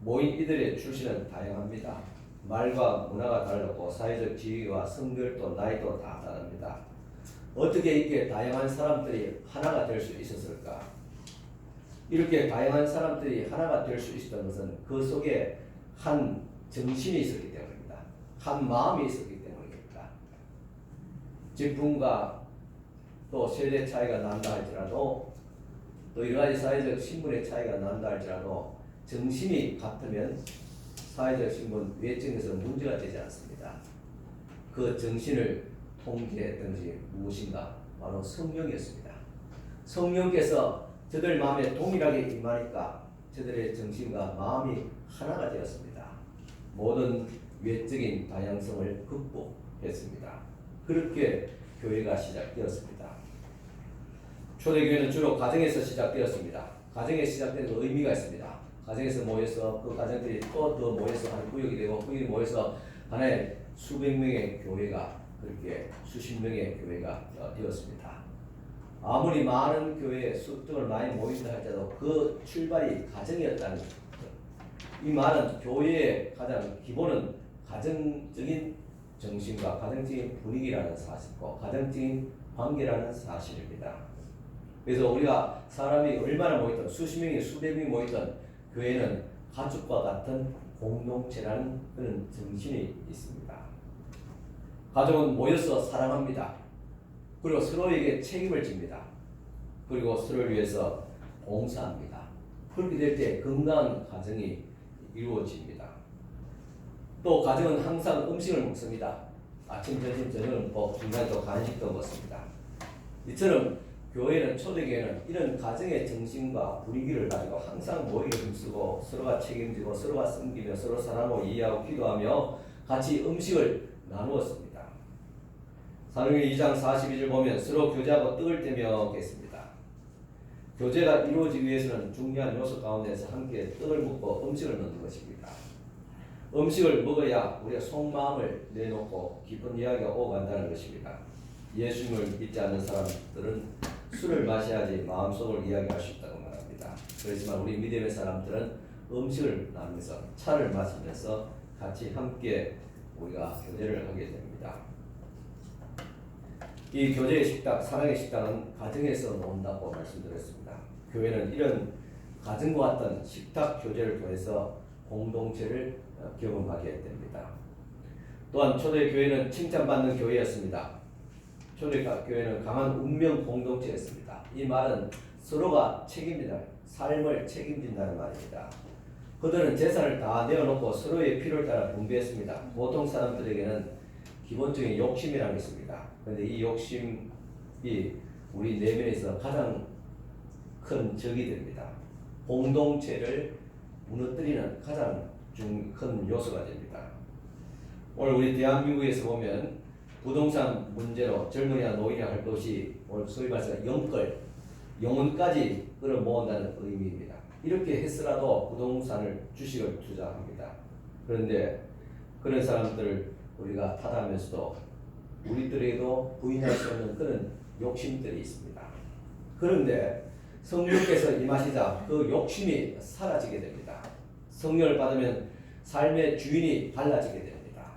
모인 이들의 출신은 다양합니다. 말과 문화가 다르고 사회적 지위와 성별도 나이도 다 다릅니다. 어떻게 이렇게 다양한 사람들이 하나가 될 수 있었을까? 이렇게 다양한 사람들이 하나가 될 수 있었던 것은 그 속에 한 정신이 있었기 때문입니다. 한 마음이 있었기 때문입니다. 직분과 또 세대 차이가 난다 할지라도 또 여러 가지 사회적 신분의 차이가 난다 할지라도 정신이 같으면 사회적 신분 외적에서 문제가 되지 않습니다. 그 정신을 통제했던 것이 무엇인가? 바로 성령이었습니다. 성령께서 저들 마음에 동일하게 임하니까 저들의 정신과 마음이 하나가 되었습니다. 모든 외적인 다양성을 극복했습니다. 그렇게 교회가 시작되었습니다. 초대교회는 주로 가정에서 시작되었습니다. 가정에 시작된 의미가 있습니다. 가정에서 모여서 그 가정들이 또 더 모여서 한 구역이 되고 구역이 모여서 하나의 수백 명의 교회가 그렇게 수십 명의 교회가 되었습니다. 아무리 많은 교회에 수적을 많이 모인다 할지라도 그 출발이 가정이었다는 것. 이 말은 교회의 가장 기본은 가정적인 정신과 가정적인 분위기라는 사실이고 가정적인 관계라는 사실입니다. 그래서 우리가 사람이 얼마나 모였던 수십 명이 수백 명이 모였던 교회는 가족과 같은 공동체라는 그런 정신이 있습니다. 가족은 모여서 사랑합니다. 그리고 서로에게 책임을 집니다. 그리고 서로를 위해서 봉사합니다. 그렇게 될 때 건강한 가정이 이루어집니다. 또 가정은 항상 음식을 먹습니다. 아침, 점심, 저녁은 꼭 중간에 또 간식도 먹습니다. 이처럼 교회는 초대교회는 이런 가정의 정신과 분위기를 가지고 항상 모이를 힘쓰고 서로가 책임지고 서로가 섬기며 서로 사랑하고 이해하고 기도하며 같이 음식을 나누었습니다. 사도행전 2장 42절 보면 서로 교제하고 떡을 떼며 깼습니다. 교제가 이루어지기 위해서는 중요한 요소 가운데서 함께 떡을 먹고 음식을 먹는 것입니다. 음식을 먹어야 우리가 속마음을 내놓고 깊은 이야기가 오고 간다는 것입니다. 예수님을 믿지 않는 사람들은 술을 마셔야지 마음속을 이야기할 수 있다고 말합니다. 그렇지만 우리 믿음의 사람들은 음식을 나누면서 차를 마시면서 같이 함께 우리가 교제를 하게 됩니다. 이 교제의 식탁, 사랑의 식탁은 가정에서 나온다고 말씀드렸습니다. 교회는 이런 가정과 같은 식탁 교제를 통해서 공동체를 경험하게 됩니다. 또한 초대교회는 칭찬받는 교회였습니다. 초대교회는 강한 운명 공동체였습니다. 이 말은 서로가 삶을 책임진다는 말입니다. 그들은 재산을 다 내어놓고 서로의 필요를 따라 분배했습니다. 보통 사람들에게는 기본적인 욕심이라는 게 있습니다. 그런데 이 욕심이 우리 내면에서 가장 큰 적이 됩니다. 공동체를 무너뜨리는 가장 큰 요소가 됩니다. 오늘 우리 대한민국에서 보면 부동산 문제로 젊은이나 노인이나 할 것이 오늘 소위 말해서 영혼까지 끌어모은다는 의미입니다. 이렇게 했으라도 부동산을 주식을 투자합니다. 그런데 그런 사람들을 우리가 타다하면서도 우리들에게도 부인할 수 없는 그런 욕심들이 있습니다. 그런데 성령께서 임하시자 그 욕심이 사라지게 됩니다. 성령을 받으면 삶의 주인이 달라지게 됩니다.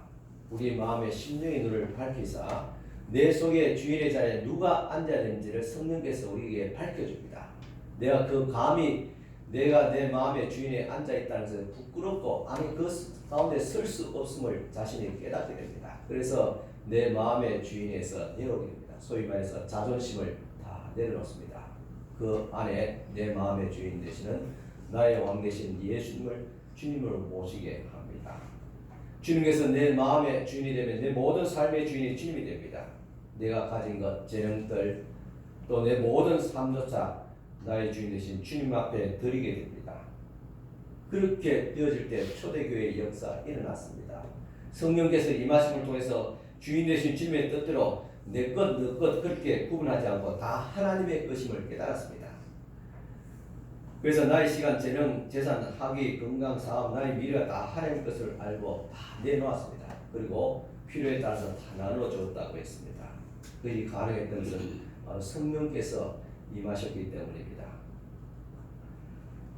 우리 마음의 심령의 눈을 밝히사 내 속에 주인의 자리에 누가 앉아야 되는지를 성령께서 우리에게 밝혀줍니다. 내가 내 마음의 주인에 앉아있다는 것을 부끄럽고 아니 그 가운데 설 수 없음을 자신이 깨닫게 됩니다. 그래서 내 마음의 주인에서 내려오게 됩니다. 소위 말해서 자존심을 다 내려놓습니다. 그 안에 내 마음의 주인 되시는 나의 왕 되신 예수님을 주님으로 모시게 합니다. 주님께서 내 마음의 주인이 되면 내 모든 삶의 주인이 주님이 됩니다. 내가 가진 것, 재능들, 또 내 모든 삶조차 나의 주인 되신 주님 앞에 드리게 됩니다. 그렇게 되어질 때 초대교회의 역사가 일어났습니다. 성령께서 임하심을 통해서 주인 되신 주님의 뜻대로 내 것, 너 것 그렇게 구분하지 않고 다 하나님의 것임을 깨달았습니다. 그래서 나의 시간, 재능, 재산, 학위, 건강, 사업, 나의 미래가 다 하나님의 것을 알고 다 내놓았습니다. 그리고 필요에 따라서 다 나누어 주었다고 했습니다. 그것이 가능했던 것은 바로 성령께서 임하셨기 때문입니다.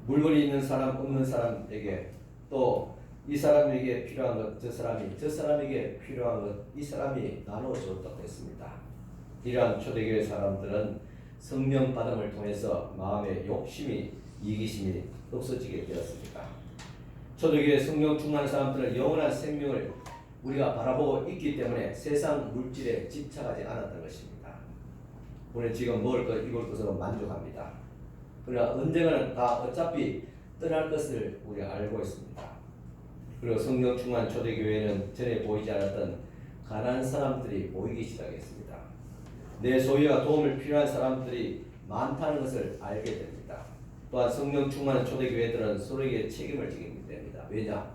물건이 있는 사람, 없는 사람에게 또 이 사람에게 필요한 것, 저 사람에게 필요한 것, 이 사람이 나누어 주었다고 했습니다. 이러한 초대교회 사람들은 성령 받음을 통해서 마음의 욕심이, 이기심이 없어지게 되었습니다. 초대교회 성령 충만한 사람들은 영원한 생명을 우리가 바라보고 있기 때문에 세상 물질에 집착하지 않았던 것입니다. 우리는 지금 먹을 것, 입을 것으로 만족합니다. 그러나 언젠가는 다 어차피 떠날 것을 우리가 알고 있습니다. 그리고 성령 충만 초대교회는 전에 보이지 않았던 가난한 사람들이 보이기 시작했습니다. 내 소유와 도움을 필요한 사람들이 많다는 것을 알게 됩니다. 또한 성령 충만한 초대교회들은 서로에게 책임을 지게 됩니다. 왜냐?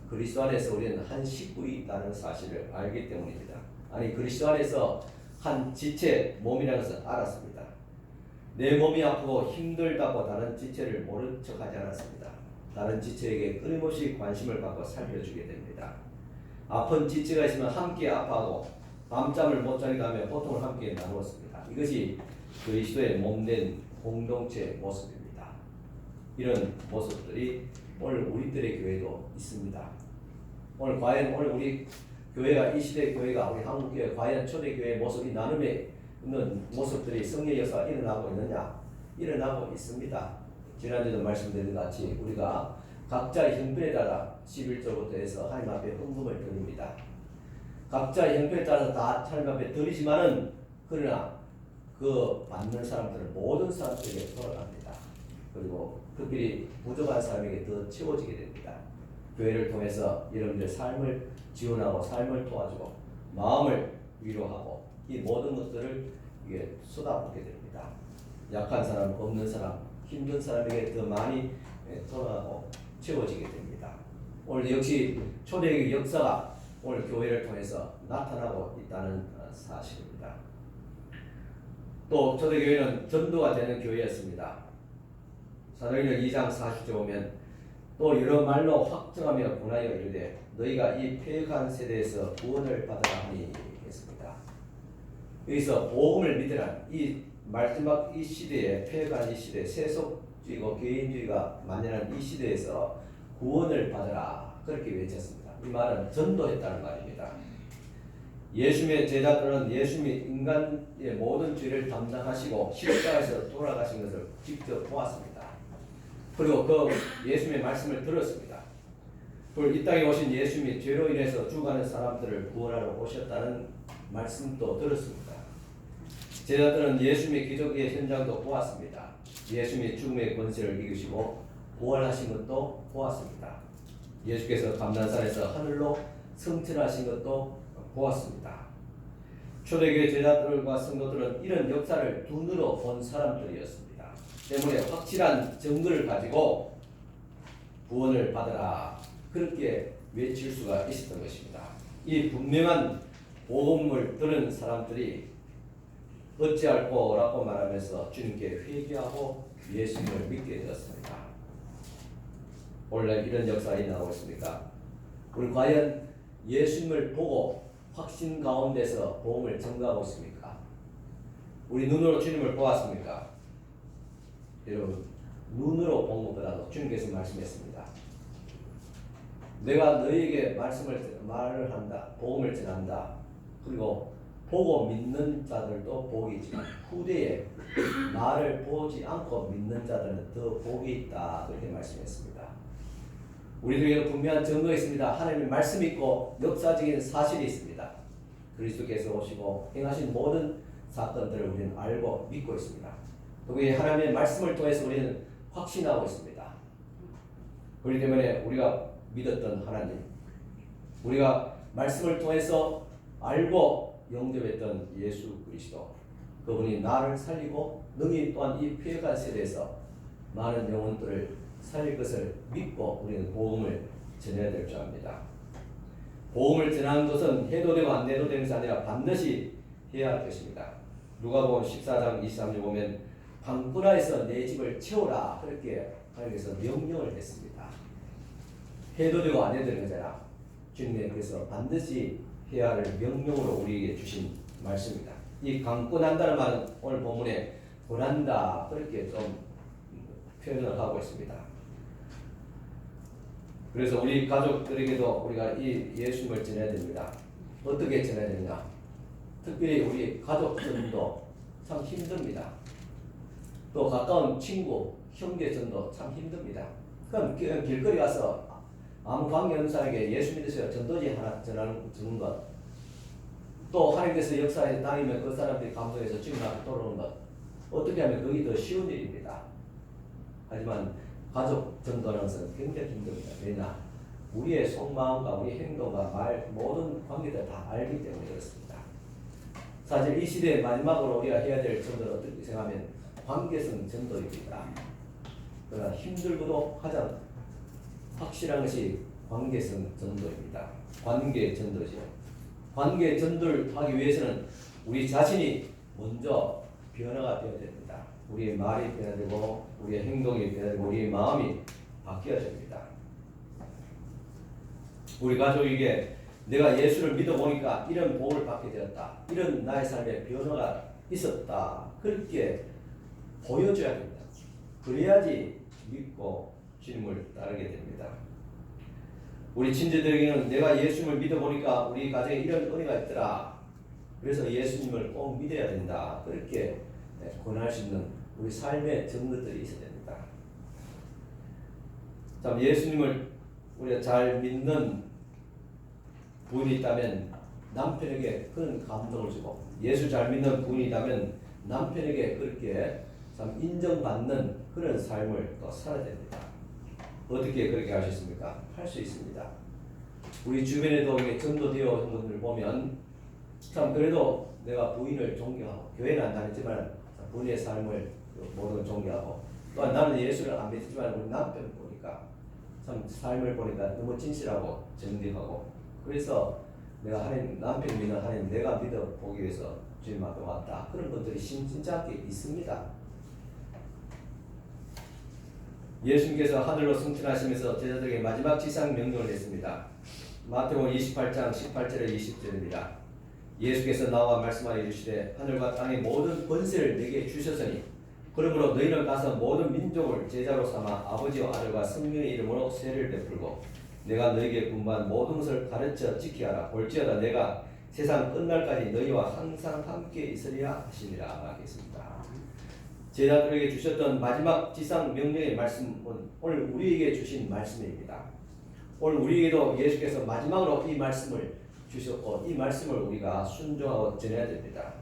그리스도 안에서 우리는 한 식구이 있다는 사실을 알기 때문입니다. 아니 그리스도 안에서 한 지체 몸이라는 것을 알았습니다. 내 몸이 아프고 힘들다고 다른 지체를 모른 척하지 않았습니다. 다른 지체에게 끊임없이 관심을 받고 살펴주게 됩니다. 아픈 지체가 있으면 함께 아파하고 밤잠을 못 자기도 하며 고통을 함께 나누었습니다. 이것이 그리스도의 몸된 공동체의 모습입니다. 이런 모습들이 오늘 우리들의 교회도 있습니다. 오늘 우리 교회가 이 시대 교회가 우리 한국 교회 과연 초대교회의 모습이 나눔에 있는 모습들이 성령의 역사가 일어나고 있느냐? 일어나고 있습니다. 지난주에도 말씀드린 것 같이 우리가 각자의 형편에 따라 11조부터 해서 하나님 앞에 헌금을 드립니다. 각자의 형편에 따라서 다 하나님 앞에 드리지만은 그러나 그 받는 사람들은 모든 사람들에게 돌아갑니다. 그리고 특별히 부족한 사람에게 더 채워지게 됩니다. 교회를 통해서 여러분들 삶을 지원하고 삶을 도와주고 마음을 위로하고 이 모든 것들을 이게 쏟아붓게 됩니다. 약한 사람, 없는 사람, 힘든 사람에게 더 많이 돌아가고 채워지게 됩니다. 오늘 역시 초대의 역사가 오늘 교회를 통해서 나타나고 있다는 사실입니다. 또 초대교회는 전도가 되는 교회였습니다. 사도행전 2장 40절 보면 또 여러 말로 확정하며 권하여 이르되 너희가 이 패역한 세대에서 구원을 받으라 하니 했습니다. 여기서 복음을 믿으라. 이 마지막 이 시대에 패역한 이 시대, 세속주의고 개인주의가 만연한 이 시대에서 구원을 받으라 그렇게 외쳤습니다. 이 말은 전도했다는 말입니다. 예수님의 제자들은 예수님이 인간의 모든 죄를 담당하시고 십자가에서 돌아가신 것을 직접 보았습니다. 그리고 그 예수님의 말씀을 들었습니다. 그리고 이 땅에 오신 예수님이 죄로 인해서 죽어가는 사람들을 구원하러 오셨다는 말씀도 들었습니다. 제자들은 예수님의 기적의 현장도 보았습니다. 예수님이 죽음의 권세를 이기시고 부활하신 것도 보았습니다. 예수께서 감난산에서 하늘로 승천하신 것도 보았습니다. 초대교회 제자들과 성도들은 이런 역사를 두 눈으로 본 사람들이었습니다. 때문에 확실한 증거를 가지고 구원을 받으라 그렇게 외칠 수가 있었던 것입니다. 이 분명한 복음을 들은 사람들이 어찌할꼬라고 말하면서 주님께 회개하고 예수님을 믿게 되었습니다. 원래 이런 역사가 나오고 있습니까? 우리 과연 예수님을 보고 확신 가운데서 복음을 전가하고 있습니까? 우리 눈으로 주님을 보았습니까? 여러분, 눈으로 본 것보다도 주님께서 말씀했습니다. 내가 너희에게 말을 한다, 복음을 전한다. 그리고 보고 믿는 자들도 복이 있지만 후대에 나를 보지 않고 믿는 자들은 더 복이 있다. 그렇게 말씀했습니다. 우리들에게 분명한 증거가 있습니다. 하나님의 말씀이 있고 역사적인 사실이 있습니다. 그리스도께서 오시고 행하신 모든 사건들을 우리는 알고 믿고 있습니다. 그리고 이 하나님의 말씀을 통해서 우리는 확신하고 있습니다. 그렇기 때문에 우리가 믿었던 하나님, 우리가 말씀을 통해서 알고 영접했던 예수 그리스도, 그분이 나를 살리고 능히 또한 이 폐역한 세대에서 많은 영혼들을 살릴 것을 믿고 우리는 복음을 전해야 될 줄 압니다. 복음을 전하는 것은 해도 되고 안 해도 되는 것이 아니라 반드시 해야 할 것입니다. 누가복음 14장 23절 보면 방불화에서 내 집을 채우라 그렇게 하나님께서 명령을 했습니다. 해도 되고 안 해도 되는 거잖아. 주님이 그래서 반드시 해야 할 명령으로 우리에게 주신 말씀입니다. 이 강권한다는 말은 오늘 본문에 권한다 그렇게 좀 표현을 하고 있습니다. 그래서 우리 가족들에게도 우리가 이 예수님을 전해야 됩니다. 어떻게 전해야 되느냐? 특별히 우리 가족전도 참 힘듭니다. 또 가까운 친구, 형제전도 참 힘듭니다. 그럼 길거리 가서 아무 관계없는 사람에게 예수 믿으세요 전도지 하나 주는 것, 또 하나님께서 역사에 다니면 그 사람들이 감동해서 주님 앞에 돌아오는 것, 어떻게 하면 그게 더 쉬운 일입니다. 하지만 가족 전도하는 것은 굉장히 힘듭니다. 왜냐? 우리의 속마음과 우리 행동과 말 모든 관계들 다 알기 때문에 그렇습니다. 사실 이 시대의 마지막으로 우리가 해야 될 전도는 어떻게 생각하면 관계성 전도입니다. 그러나 힘들고도 가장 확실한 것이 관계성 전도입니다. 관계 전도죠. 관계 전도를 하기 위해서는 우리 자신이 먼저 변화가 되어야 됩니다. 우리의 말이 변해야 되고 우리의 행동이 변해야 되고 우리의 마음이 바뀌어야 됩니다. 우리 가족에게 내가 예수를 믿어보니까 이런 복을 받게 되었다. 이런 나의 삶에 변화가 있었다. 그렇게 보여줘야 됩니다. 그래야지 믿고 주님을 따르게 됩니다. 우리 친지들에게는 내가 예수님을 믿어보니까 우리 가정에 이런 은혜가 있더라. 그래서 예수님을 꼭 믿어야 된다. 그렇게 권할 수 있는 우리 삶의 증거들이 있어야 됩니다. 참 예수님을 우리가 잘 믿는 부인이 있다면 남편에게 그런 감동을 주고, 예수 잘 믿는 부인이 있다면 남편에게 그렇게 참 인정받는 그런 삶을 또 살아야 됩니다. 어떻게 그렇게 할 수 있습니까? 할 수 있습니다. 우리 주변에도 전도되어 온 분들 보면 참 그래도 내가 부인을 존경하고, 교회는 안 다녔지만 부인의 삶을 모두 존경하고, 또한 나는 예수를 안 믿지만 우리 남편 보니까 참 삶을 보니까 너무 진실하고 정직하고, 그래서 내가 하나님, 남편 믿는 하나님 내가 믿어보기 위해서 주님 앞에 왔다. 그런 분들이 진짜게 있습니다. 예수님께서 하늘로 승천하시면서 제자들에게 마지막 지상 명령을 했습니다. 마태복음 28장 18절에 20절입니다. 예수께서 나와 말씀하여 이르시되 하늘과 땅의 모든 권세를 내게 주셨으니 그러므로 너희는 가서 모든 민족을 제자로 삼아 아버지와 아들과 성령의 이름으로 세례를 베풀고 내가 너희에게 분부한 모든 것을 가르쳐 지키라. 볼지어다 내가 세상 끝날까지 너희와 항상 함께 있으리라 하시니라 하겠습니다. 제자들에게 주셨던 마지막 지상 명령의 말씀은 오늘 우리에게 주신 말씀입니다. 오늘 우리에게도 예수께서 마지막으로 이 말씀을 주셨고 이 말씀을 우리가 순종하고 전해야 됩니다.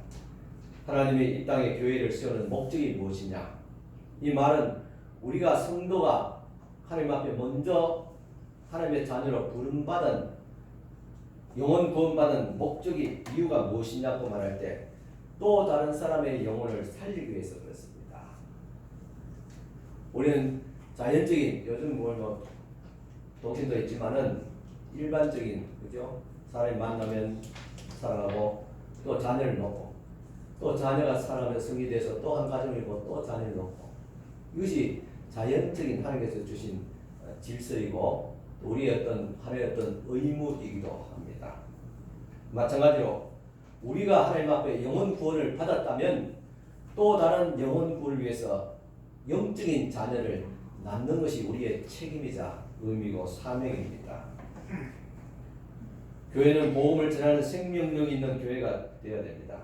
하나님이 이 땅에 교회를 세우는 목적이 무엇이냐? 이 말은 우리가 성도가 하나님 앞에 먼저 하나님의 자녀로 부름받은 영혼 구원받은 목적이 이유가 무엇이냐고 말할 때 또 다른 사람의 영혼을 살리기 위해서 그렇습니다. 우리는 자연적인 요즘 뭐 독신도 있지만은 일반적인 그죠? 사람이 만나면 사랑하고 또 자녀를 놓고 또 자녀가 사랑하면 성이 돼서 또 한 가정이고 또 자녀를 놓고 이것이 자연적인 하나님께서 주신 질서이고 우리의 어떤 하나의 어떤 의무이기도 합니다. 마찬가지로 우리가 하나님 앞에 영혼 구원을 받았다면 또 다른 영혼 구원을 위해서 영적인 자녀를 낳는 것이 우리의 책임이자 의미고 사명입니다. 교회는 복음을 전하는 생명력이 있는 교회가 되어야 됩니다.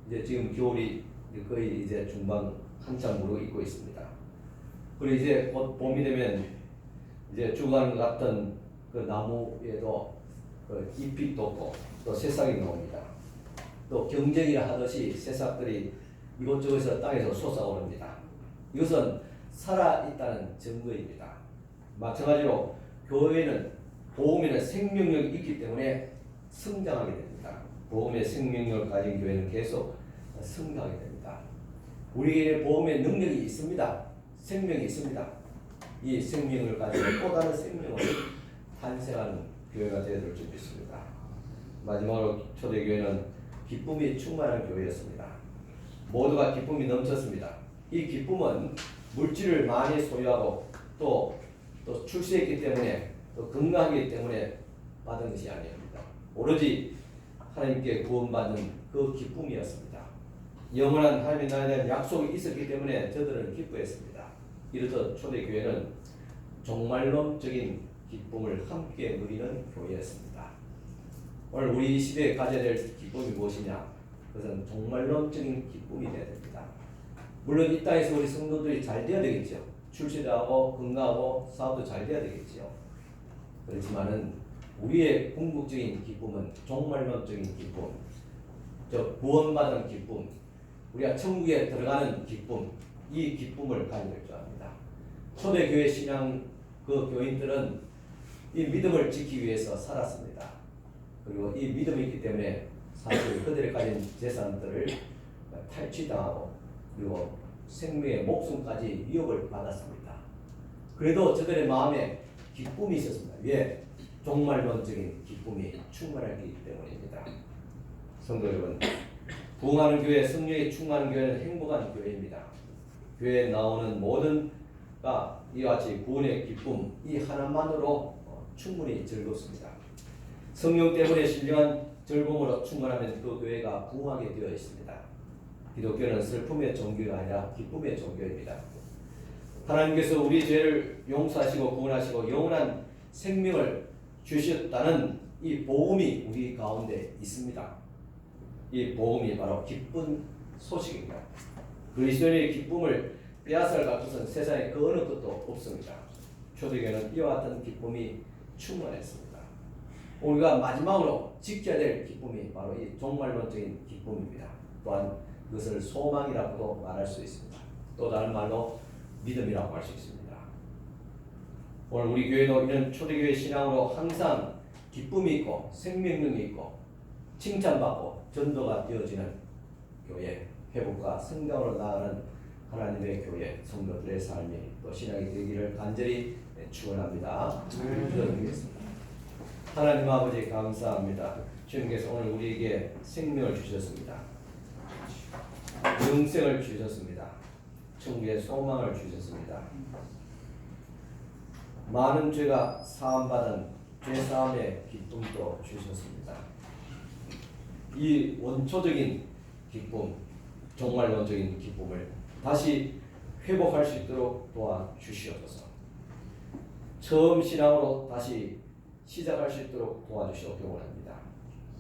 이제 지금 겨울이 거의 이제 중반 한참 무르고 있고 있습니다. 그리고 이제 곧 봄이 되면 이제 주간 같은 그 나무에도 그 잎이 돋고 또 새싹이 나옵니다. 또 경쟁이라 하듯이 새싹들이 이곳저곳에서 땅에서 솟아오릅니다. 이것은 살아있다는 증거입니다. 마찬가지로 교회는 복음에는 생명력이 있기 때문에 성장하게 됩니다. 복음의 생명력을 가진 교회는 계속 성장하게 됩니다. 우리에게 복음의 능력이 있습니다. 생명이 있습니다. 이 생명을 가지고 또 다른 생명을 탄생하는 교회가 되어줄 줄 믿습니다. 마지막으로 초대교회는 기쁨이 충만한 교회였습니다. 모두가 기쁨이 넘쳤습니다. 이 기쁨은 물질을 많이 소유하고 또 출세했기 때문에 또 건강하기 때문에 받은 것이 아닙니다. 오로지 하나님께 구원받는 그 기쁨이었습니다. 영원한 하나님의 나라에 대한 약속이 있었기 때문에 저들은 기뻐했습니다. 이렇듯 초대교회는 종말론적인 기쁨을 함께 누리는 교회였습니다. 오늘 우리 이 시대에 가져야 될 기쁨이 무엇이냐? 그것은 종말론적인 기쁨이 되어야 됩니다. 물론 이 땅에서 우리 성도들이 잘 되어야 되겠죠. 출세도 하고 건강하고 사업도 잘 되어야 되겠죠. 그렇지만은 우리의 궁극적인 기쁨은 종말론적인 기쁨, 구원받은 기쁨, 우리가 천국에 들어가는 기쁨, 이 기쁨을 가지고 있줄 압니다. 초대교회 신앙 그 교인들은 이 믿음을 지키기 위해서 살았습니다. 그리고 이 믿음이 있기 때문에 사실 그들이 가진 재산들을 탈취당하고 그리고 생명의 목숨까지 위협을 받았습니다. 그래도 저들의 마음에 기쁨이 있었습니다. 왜? 종말론적인 기쁨이 충만하기 때문입니다. 성도 여러분, 부흥하는 교회, 성령이 충만한 교회는 행복한 교회입니다. 교회에 나오는 모든가 이와 같이 구원의 기쁨 이 하나만으로 충분히 즐겁습니다. 성령 때문에 신령한 즐거움으로 충만하면 그 교회가 부흥하게 되어 있습니다. 기독교는 슬픔의 종교가 아니라 기쁨의 종교입니다. 하나님께서 우리 죄를 용서하시고 구원하시고 영원한 생명을 주셨다는 이 복음이 우리 가운데 있습니다. 이 복음이 바로 기쁜 소식입니다. 그리스도인의 기쁨을 빼앗아갈 것은 세상에 그 어느 것도 없습니다. 초대교회는 이와 같은 기쁨이 충만했습니다. 우리가 마지막으로 지켜야 될 기쁨이 바로 이 종말론적인 기쁨입니다. 또한 그것을 소망이라고도 말할 수 있습니다. 또 다른 말로 믿음이라고 할 수 있습니다. 오늘 우리 교회도 이런 초대교회 신앙으로 항상 기쁨이 있고 생명력이 있고 칭찬받고 전도가 되어지는 교회, 회복과 성장으로 나아가는 하나님의 교회, 성도들의 삶이 또 신앙이 되기를 간절히 축원합니다. 기도드리겠습니다. 하나님 아버지 감사합니다. 주님께서 오늘 우리에게 생명을 주셨습니다. 영생을 주셨습니다. 천국의 소망을 주셨습니다. 많은 죄가 사함받은 죄사함의 기쁨도 주셨습니다. 이 원초적인 기쁨, 종말론적인 기쁨을 다시 회복할 수 있도록 도와주시옵소서. 처음 신앙으로 다시 시작할 수 있도록 도와주시옵기 원합니다.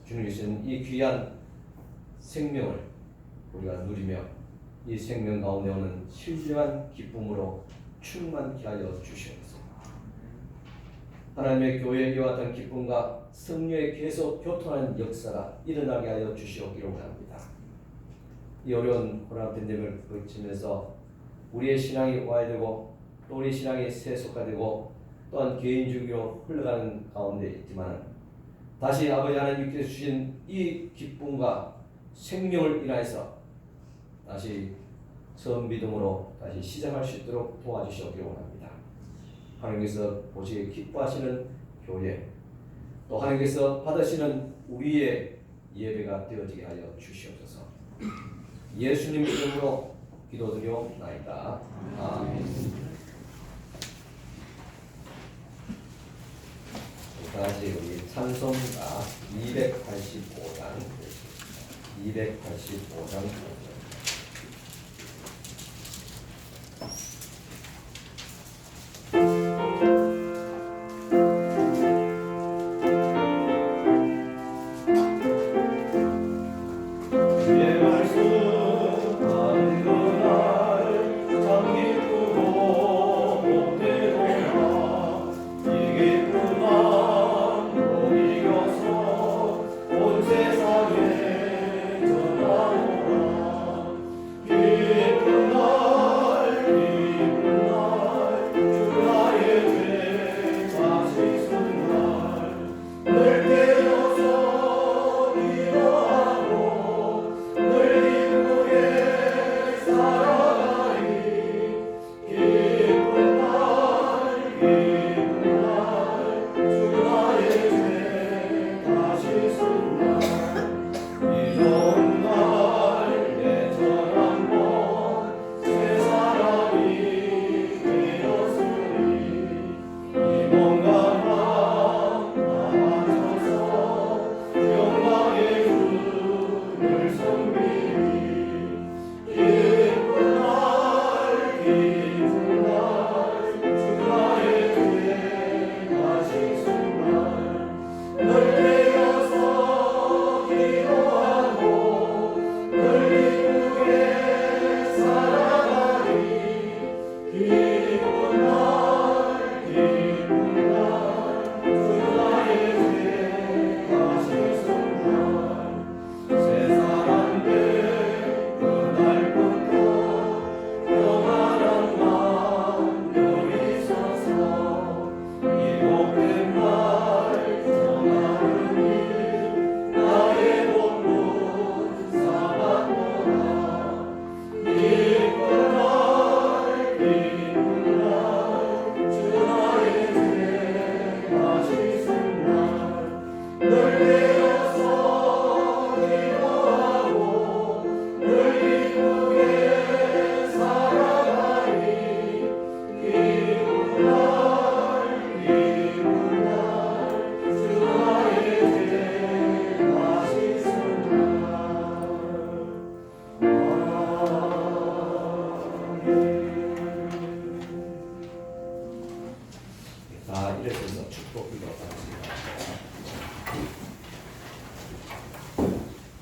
주님이 주신 이 귀한 생명을 우리가 누리며 이 생명 가운데 오는 신령한 기쁨으로 충만케 하여 주시옵소서. 하나님의 교회에 이와 같은 기쁨과 승리에 계속 교통하는 역사가 일어나게 하여 주시옵기를 원합니다. 이 어려운 코로나 팬데믹을 거치면서 우리의 신앙이 와해되고 또 우리 신앙이 세속화되고 또한 개인주의로 흘러가는 가운데 있지만 다시 아버지 하나님께서 주신 이 기쁨과 생명을 인하여서 다시 처음 믿음으로 다시 시작할 수 있도록 도와주시옵기를 원합니다. 하나님께서 보시기에 기뻐하시는 교회 또 하나님께서 받으시는 우리의 예배가 되어지게 하여 주시옵소서. 예수님 이름으로 기도드리옵나이다. 아멘. 다시 우리 찬송가 285장 285장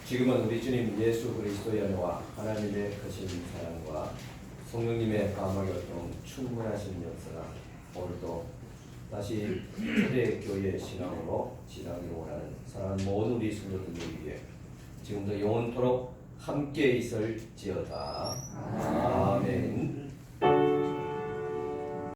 지금은 우리 주님 예수 그리스도의 은혜와 하나님의 크신 사랑과 성령님의 감화의 활동 충만하신 역사가 오늘도 다시 초대교회 신앙으로 지나기를 원하는 사랑하는 모든 우리 성도들 위해 지금도 영원토록 함께 있을지어다. 아멘.